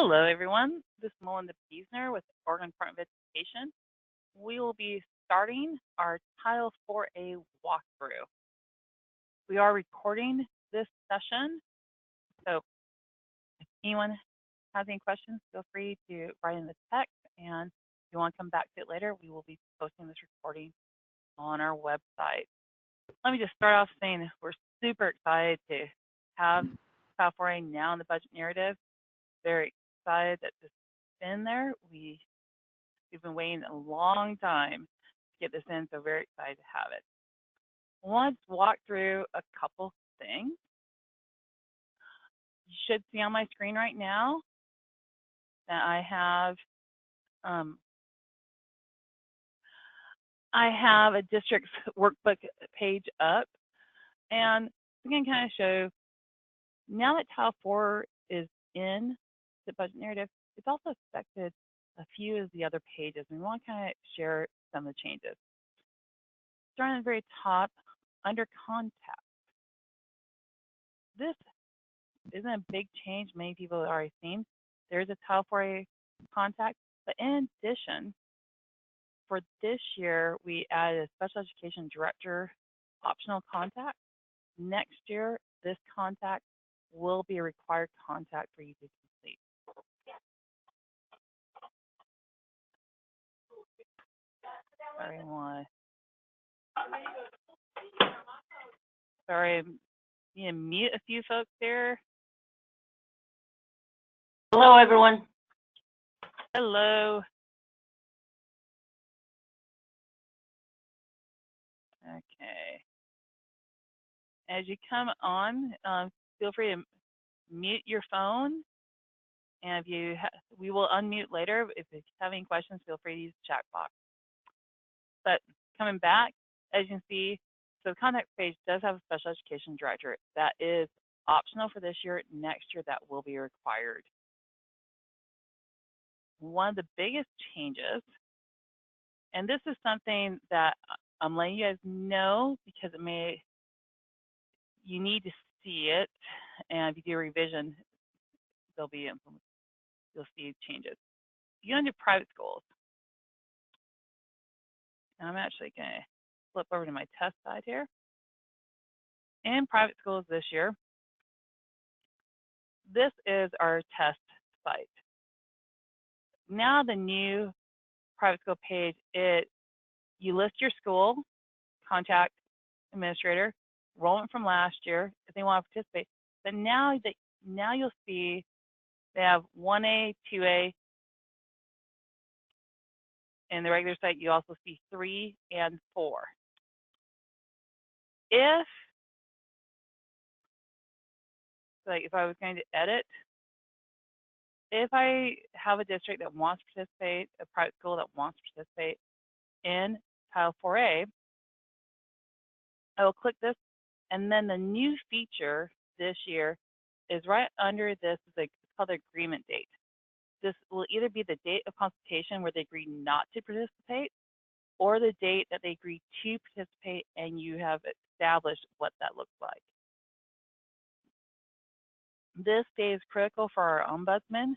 Hello, everyone. This is Melinda Bessner with Oregon Department of Education. We will be starting our Title 4A walkthrough. We are recording this session, so if anyone has any questions, feel free to write in the text, and if you want to come back to it later, we will be posting this recording on our website. Let me just start off saying we're super excited to have Title 4A now in the budget narrative. Very excited that this has been there. We've been waiting a long time to get this in, so very excited to have it. I want to walk through a couple things. You should see on my screen right now that I have a district's workbook page up, and I'm going to kind of show now that Title 4 is in the budget narrative, it's also affected a few of the other pages. We want to kind of share some of the changes. Starting at the very top, under contact. This isn't a big change. Many people have already seen. There's a Title 4A contact, but in addition, for this year, we added a special education director optional contact. Next year, this contact will be a required contact for you to complete. Sorry, I'm going to mute a few folks there. Hello, everyone. Hello. Okay. As you come on, feel free to mute your phone, and if we will unmute later. If you have any questions, feel free to use the chat box. But coming back, as you can see, so the contact page does have a special education director. That is optional for this year. Next year, that will be required. One of the biggest changes, and this is something that I'm letting you guys know because you need to see it, and if you do a revision, they'll be implemented. You'll see changes. You go into private schools. And I'm actually going to flip over to my test side here. In private schools this year, this is our test site. Now the new private school page, you list your school, contact administrator, enrollment from last year if they want to participate. But now you'll see they have 1A, 2A. In the regular site, you also see 3 and 4. If I was going to edit, if I have a district that wants to participate, a private school that wants to participate in Title 4A, I will click this, and then the new feature this year is right under this. It's called the agreement date. This will either be the date of consultation where they agree not to participate, or the date that they agree to participate and you have established what that looks like. This day is critical for our ombudsman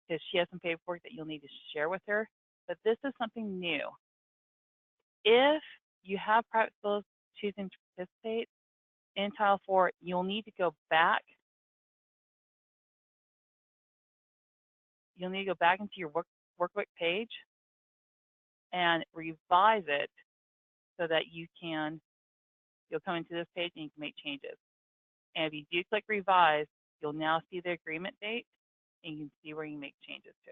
because she has some paperwork that you'll need to share with her, but this is something new. If you have private schools choosing to participate in Title 4, you'll need to go back. You'll need to go back into your workbook page and revise it so that you'll come into this page and you can make changes. And if you do click revise, you'll now see the agreement date and you can see where you make changes to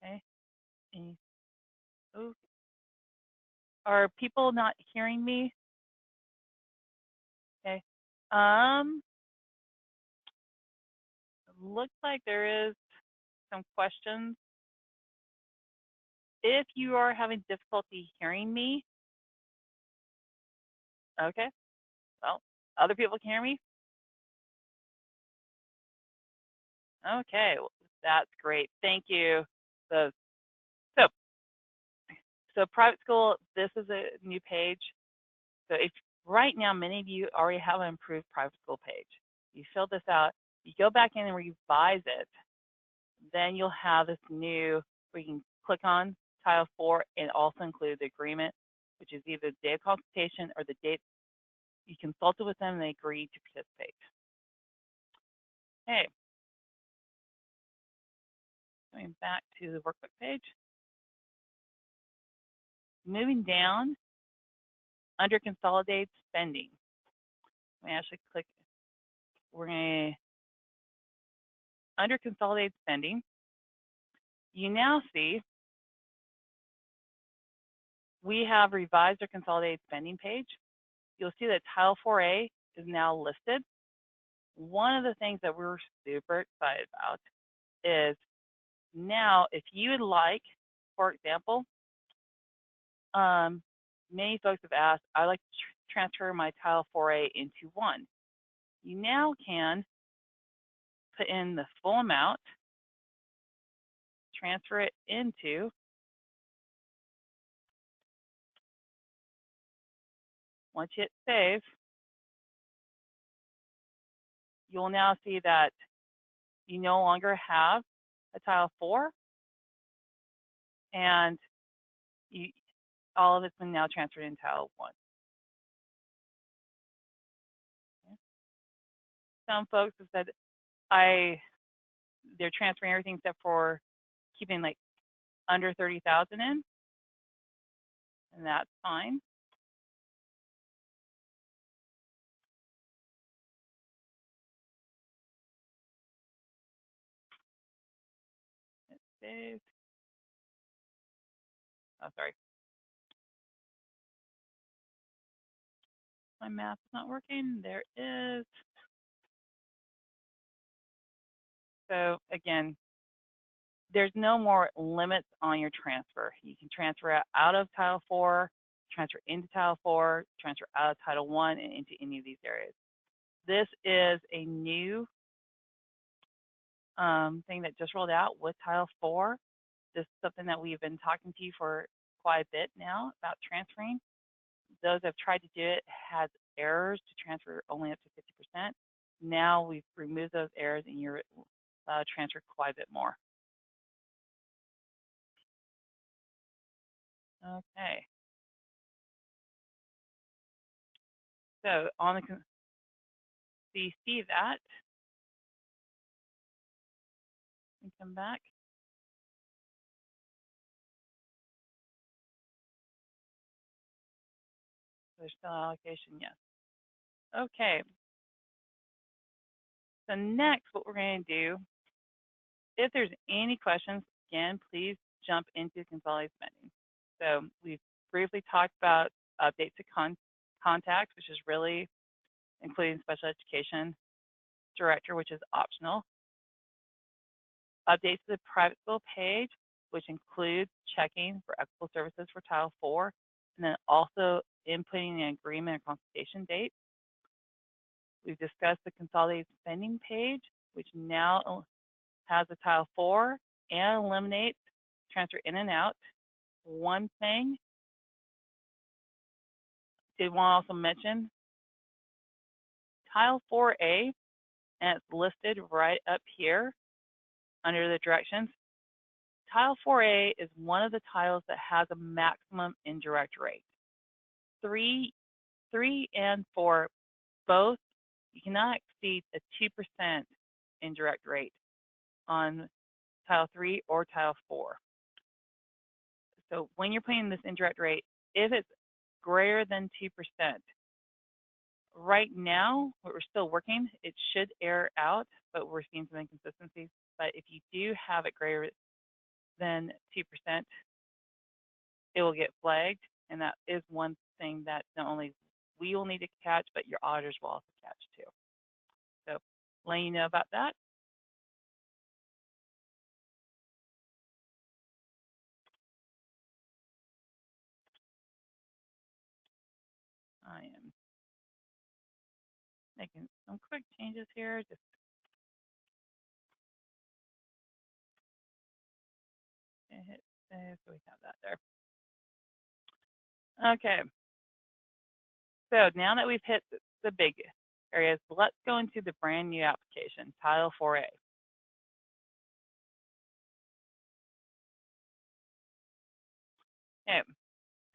it. Okay. Are people not hearing me? Okay. Looks like there is some questions. If you are having difficulty hearing me, okay, well, other people can hear me? Okay, well, that's great. Thank you. So private school, this is a new page. So if right now, many of you already have an improved private school page. You fill this out, You go back in and revise it, then you'll have this new, where you can click on Title 4 and also include the agreement, which is either the date of consultation or the date you consulted with them and they agreed to participate. Okay, going back to the workbook page. Moving down, under consolidated spending. Let me actually click, we're going to, under consolidated spending, you now see we have revised our consolidated spending page. You'll see that Title 4A is now listed. One of the things that we're super excited about is now if you would like, for example, many folks have asked, I'd like to transfer my Title 4A into one. You now can put in the full amount, transfer it into, once you hit save, you'll now see that you no longer have a Title 4, and all of it's been now transferred in Title 1. Okay. Some folks have said they're transferring everything except for keeping like under 30,000 in, and that's fine. It's saved. Oh, sorry. My math is not working. There is. So again, there's no more limits on your transfer. You can transfer out of Title 4, transfer into Title 4, transfer out of Title 1, and into any of these areas. This is a new thing that just rolled out with Title 4. This is something that we've been talking to you for quite a bit now about transferring. Those that have tried to do it has errors to transfer only up to 50%. Now we've removed those errors and you're allowed to transfer quite a bit more. Okay. So on the, so you see that. And come back. There's still allocation, yes. Okay. So next, what we're going to do, if there's any questions, again, please jump into consolidated spending. So we've briefly talked about updates to contacts, which is really including special education director, which is optional. Updates to the private school page, which includes checking for equitable services for Title 4, and then also inputting an agreement or consultation date. We've discussed the consolidated spending page, which now has a Title 4 and eliminates transfer in and out. One thing I did want to also mention, Title 4A, and it's listed right up here under the directions. Title 4A is one of the titles that has a maximum indirect rate. 3 and 4, both, you cannot exceed a 2% indirect rate on Title 3 or Title 4. So when you're putting this indirect rate, if it's greater than 2%, right now, we're still working, it should error out, but we're seeing some inconsistencies. But if you do have it greater than 2%, it will get flagged, and that is one thing that not only we will need to catch, but your auditors will also catch too. So letting you know about that. I am making some quick changes here. Just hit save so we have that there. Okay. So now that we've hit the big areas. Let's go into the brand new application, Title 4A. Okay,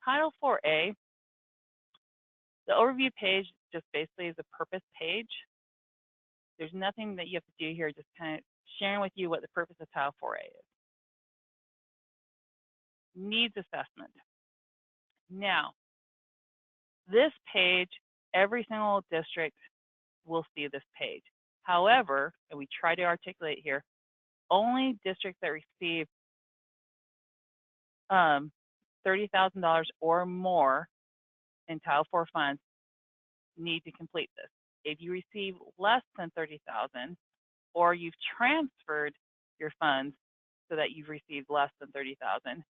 Title 4A, the overview page just basically is a purpose page. There's nothing that you have to do here, just kind of sharing with you what the purpose of Title 4A is. Needs assessment. Now, this page, every single district will see this page. However, and we try to articulate here, only districts that receive $30,000 or more in Title IV funds need to complete this. If you receive less than $30,000 or you've transferred your funds so that you've received less than $30,000,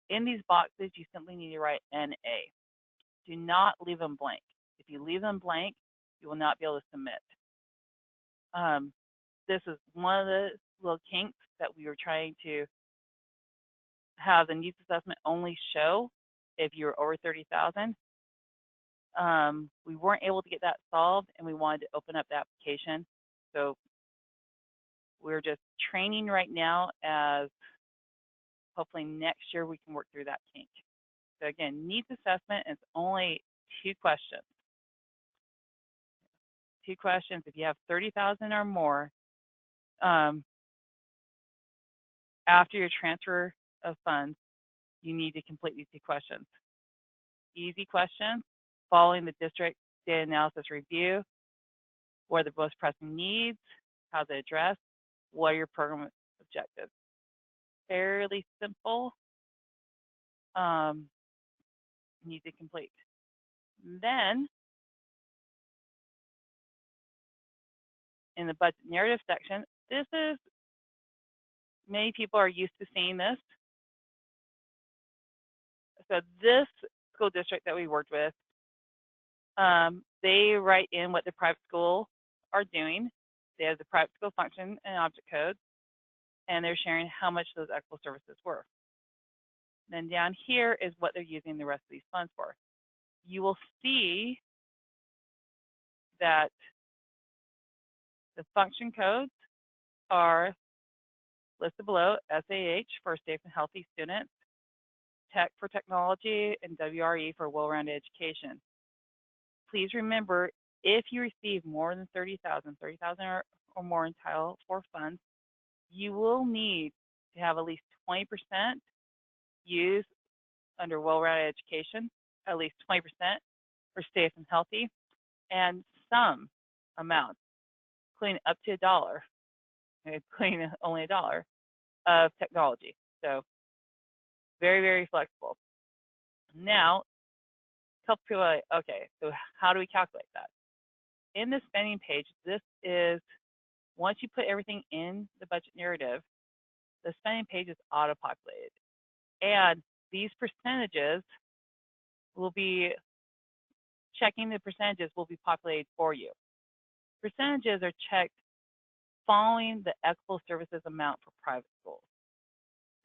in these boxes you simply need to write NA. Do not leave them blank. If you leave them blank, you will not be able to submit. This is one of the little kinks that we were trying to have the needs assessment only show if you're over 30,000. We weren't able to get that solved, and we wanted to open up the application. So we're just training right now, as hopefully next year we can work through that kink. So again, needs assessment is only 2 questions. 2 questions. If you have 30,000 or more, after your transfer of funds, you need to complete these 2 questions. Easy questions, following the district data analysis review. What are the most pressing needs? How's it addressed? What are your program objectives? Fairly simple. Need to complete. Then, in the budget narrative section, this is, many people are used to seeing this. So this school district that we worked with, they write in what the private schools are doing. They have the private school function and object codes, and they're sharing how much those equitable services were. Then down here is what they're using the rest of these funds for. You will see that the function codes are listed below: SAH for safe and healthy students, Tech for technology, and WRE for well-rounded education. Please remember, if you receive more than 30,000 or more in Title IV funds, you will need to have at least 20% used under well-rounded education, at least 20% for safe and healthy, and some amount, including up to $1, including only $1, of technology. So very, very flexible. Now, a couple people are like, okay, so how do we calculate that? In the spending page, this is, once you put everything in the budget narrative, the spending page is auto-populated. And these percentages will be, checking the percentages will be populated for you. Percentages are checked following the equitable services amount for private schools.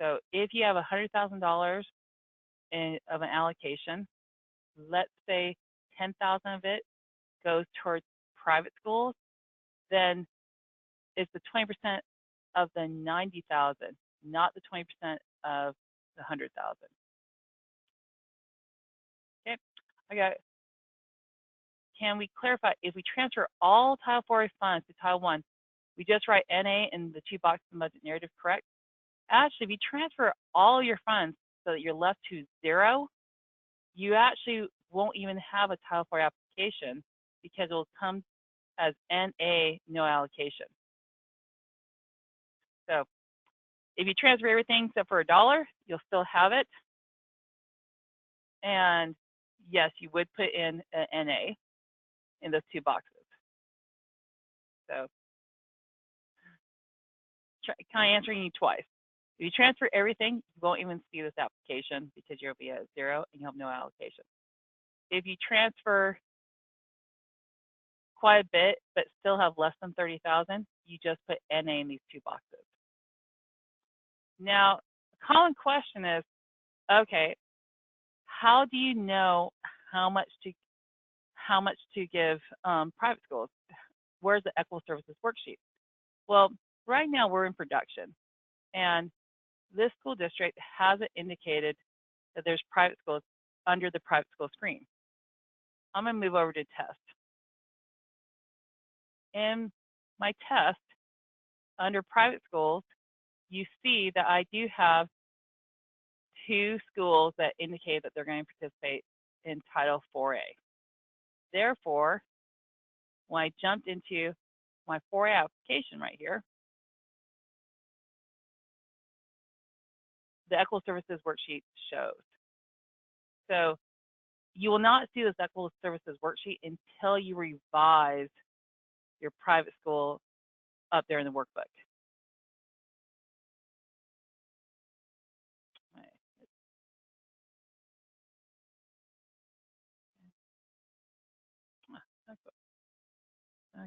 So if you have $100,000 of an allocation, let's say 10,000 of it goes towards private schools, then it's the 20% of the 90,000, not the 20% of the 100,000. Okay, can we clarify, if we transfer all Title IV funds to Title I, we just write NA in the 2 boxes in the budget narrative, correct? Actually, if you transfer all your funds so that you're left to 0, you actually won't even have a Title IV application, because it will come as NA, no allocation. So if you transfer everything except for $1, you'll still have it. And yes, you would put in an NA in those 2 boxes. So kind of answering you twice. If you transfer everything, you won't even see this application, because you'll be at 0 and you'll have no allocation. If you transfer quite a bit but still have less than 30,000, you just put NA in these 2 boxes. Now, a common question is, okay, how do you know how much how much to give private schools. Where's the equitable services worksheet? Well, right now we're in production, and this school district hasn't indicated that there's private schools under the private school screen. I'm going to move over to test. In my test, under private schools, you see that I do have 2 schools that indicate that they're going to participate in Title 4A. Therefore, when I jumped into my 4A application right here, the Equitable Services worksheet shows. So you will not see this Equitable Services worksheet until you revise your private school up there in the workbook.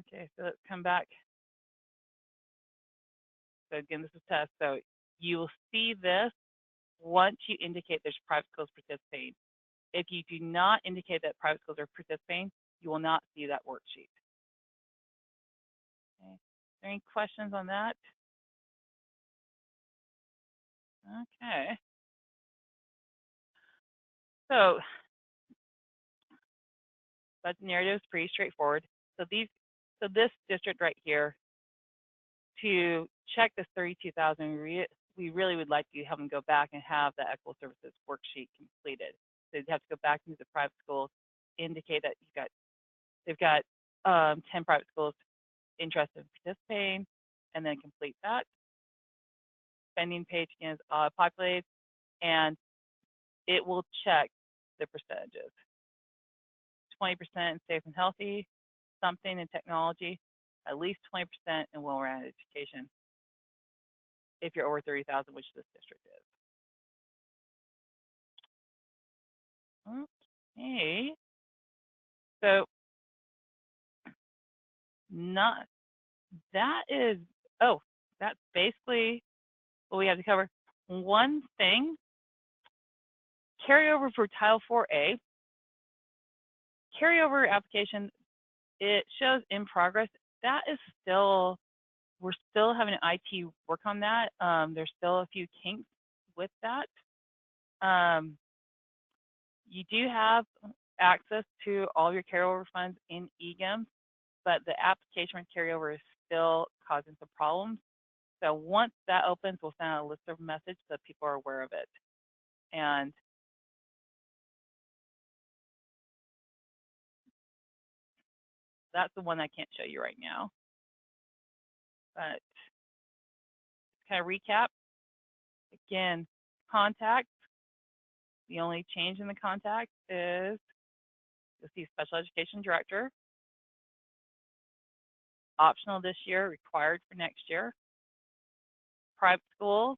Okay, so let's come back. So again, this is test. So you will see this once you indicate there's private schools participating. If you do not indicate that private schools are participating, you will not see that worksheet. Okay. Are there any questions on that? Okay. So budget narrative is pretty straightforward. So this district right here, to check this 32,000, we really would like to have them go back and have the equitable services worksheet completed. So you have to go back into the private schools, indicate that they've got 10 private schools interested in participating, and then complete that. Spending page again is populated, and it will check the percentages. 20% in safe and healthy, something in technology, at least 20% in well-rounded education, if you're over 30,000, which this district is. Okay. So that's basically what we have to cover. One thing, carryover for Title 4A, carryover application, it shows in progress. That is still, we're still having an IT work on that. There's still a few kinks with that. You do have access to all your carryover funds in eGIMS, but the application for carryover is still causing some problems. So once that opens, we'll send out a list of message so people are aware of it. And that's the one I can't show you right now. But kind of recap, again, contact. The only change in the contact is you'll see special education director. Optional this year, required for next year. Private schools,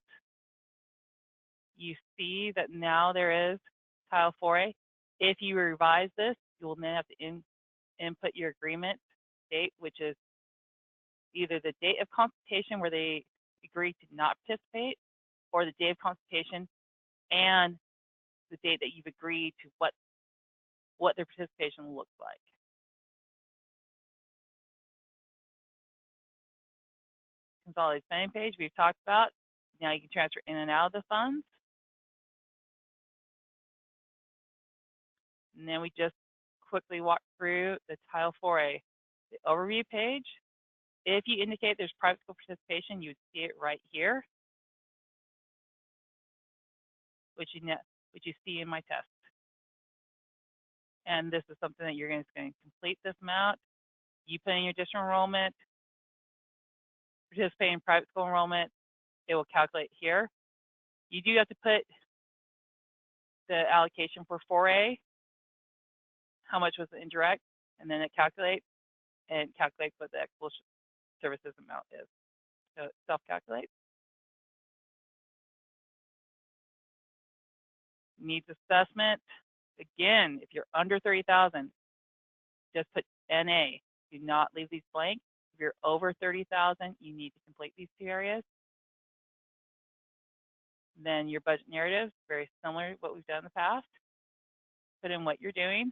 you see that now there is Title 4A. If you revise this, you will then have to input your agreement date, which is either the date of consultation where they agree to not participate, or the date of consultation and the date that you've agreed to what their participation looks like. Consolidated spending page we've talked about. Now you can transfer in and out of the funds. And then we just quickly walk through the Title 4A, the overview page. If you indicate there's private school participation, you would see it right here, which you see in my test. And this is something that you're going to complete this amount. You put in your district enrollment, participate in private school enrollment, it will calculate here. You do have to put the allocation for 4A, how much was the indirect, and then it calculates what the equitable services amount is. So it self-calculates. Needs assessment. Again, if you're under 30,000, just put NA. Do not leave these blank. If you're over 30,000, you need to complete these 2 areas. Then your budget narrative, very similar to what we've done in the past. Put in what you're doing.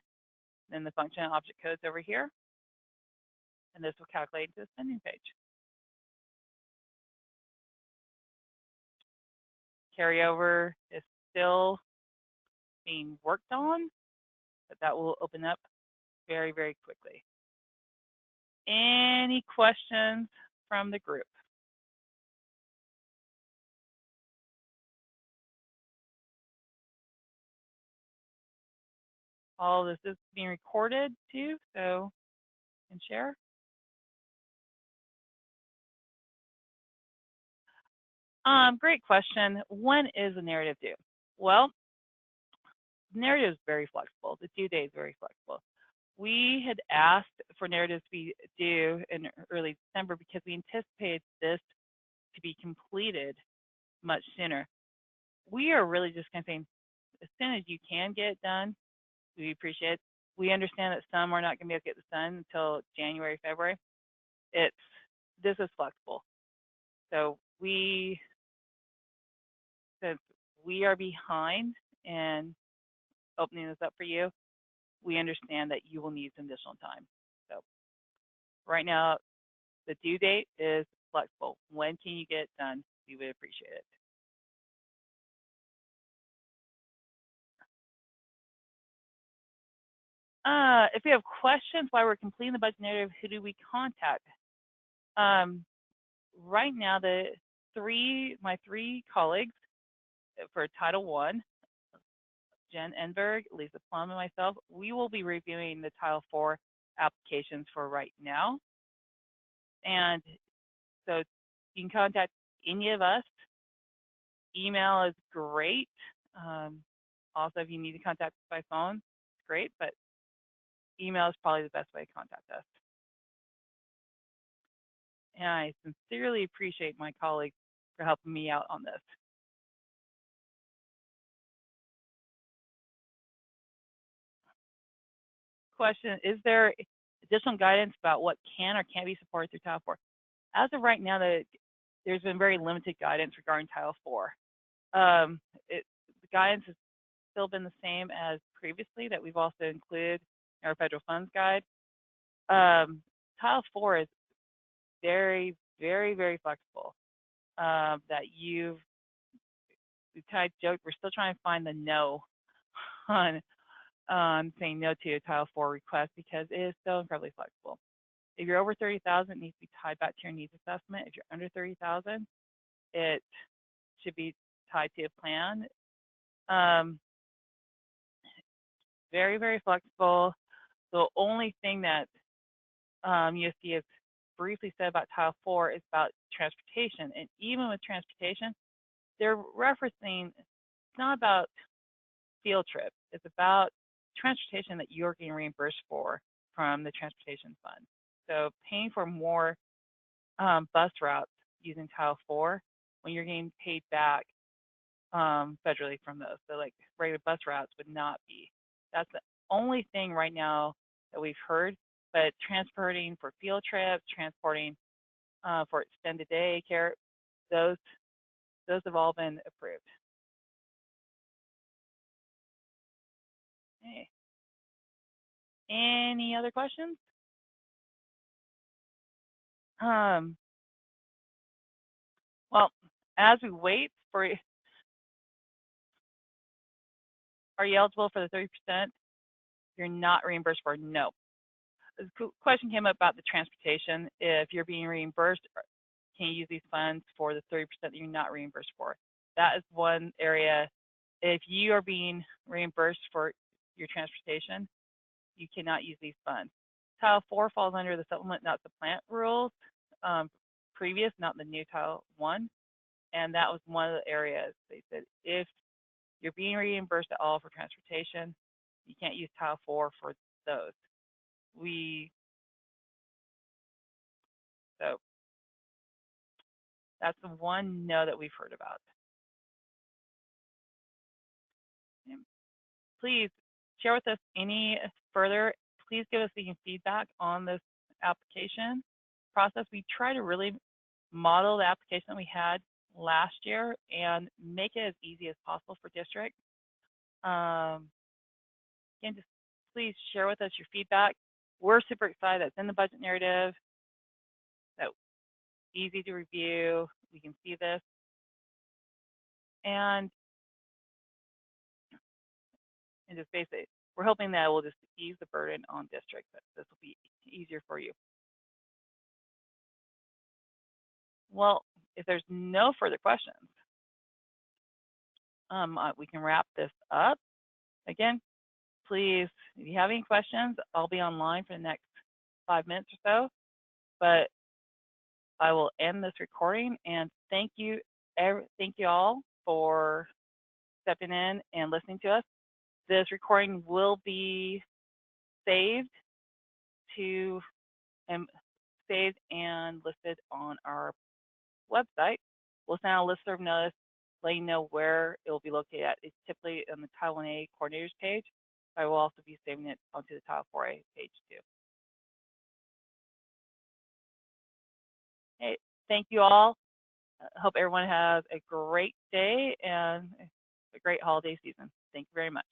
Then the function object code's over here, and this will calculate to the spending page. Carryover is still being worked on, but that will open up very, very quickly. Any questions from the group? All this is being recorded too, so you can share. Great question. When is the narrative due? Well, the narrative is very flexible. The due date is very flexible. We had asked for narratives to be due in early December because we anticipated this to be completed much sooner. We are really just kind of saying, as soon as you can get it done, we appreciate it. We understand that some are not going to be able to get this done until January, February. This is flexible. So since we are behind in opening this up for you, we understand that you will need some additional time. So right now, the due date is flexible. When can you get it done? We would appreciate it. If you have questions while we're completing the budget narrative, who do we contact? Right now, my three colleagues for Title I, Jen Enberg, Lisa Plum, and myself, we will be reviewing the Title IV applications for right now. And so you can contact any of us. Email is great. Also, if you need to contact us by phone, it's great, but email is probably the best way to contact us. And I sincerely appreciate my colleagues for helping me out on this. Question, is there additional guidance about what can or can't be supported through Title IV? As of right now, there's been very limited guidance regarding Title IV. The guidance has still been the same as previously that we've also included in our federal funds guide. Title IV is very, very, very flexible. That we've kind of joked, we're still trying to find the no on saying no to a Title IV request because it is so incredibly flexible. If you're over 30,000, it needs to be tied back to your needs assessment. If you're under 30,000, it should be tied to a plan. Very, very flexible. The only thing that USD has briefly said about Title IV is about transportation. And even with transportation, they're referencing, it's not about field trips. It's about transportation that you're getting reimbursed for from the transportation fund. So paying for more bus routes using Title IV when you're getting paid back federally from those. So like regular bus routes would not be. That's the only thing right now that we've heard. But transporting for field trips, transporting for extended day care, those have all been approved. Okay. Any other questions? Well, as we wait for, are you eligible for the 30%? You're not reimbursed for? No. The question came up about the transportation. If you're being reimbursed, can you use these funds for the 30% that you're not reimbursed for? That is one area. If you are being reimbursed for your transportation, you cannot use these funds. Title IV falls under the supplement, not supplant rules, previous, not the new Title I. And that was one of the areas. They said if you're being reimbursed at all for transportation, you can't use Title IV for those. So that's the one no that we've heard about. And please share with us any further. Please give us any feedback on this application process. We try to really model the application that we had last year and make it as easy as possible for districts. Again, just please share with us your feedback. We're super excited. That's in the budget narrative. That's easy to review. We can see this. And just basically, we're hoping that it will just ease the burden on districts. That this will be easier for you. Well, if there's no further questions, we can wrap this up. Again, please, if you have any questions, I'll be online for the next 5 minutes or so. But I will end this recording, and thank you all for stepping in and listening to us. This recording will be saved and listed on our website. We'll send out a listserv notice letting you know where it will be located at. It's typically on the Title 1A coordinators page. I will also be saving it onto the Title 4A page too. Hey, thank you all. I hope everyone has a great day and a great holiday season. Thank you very much.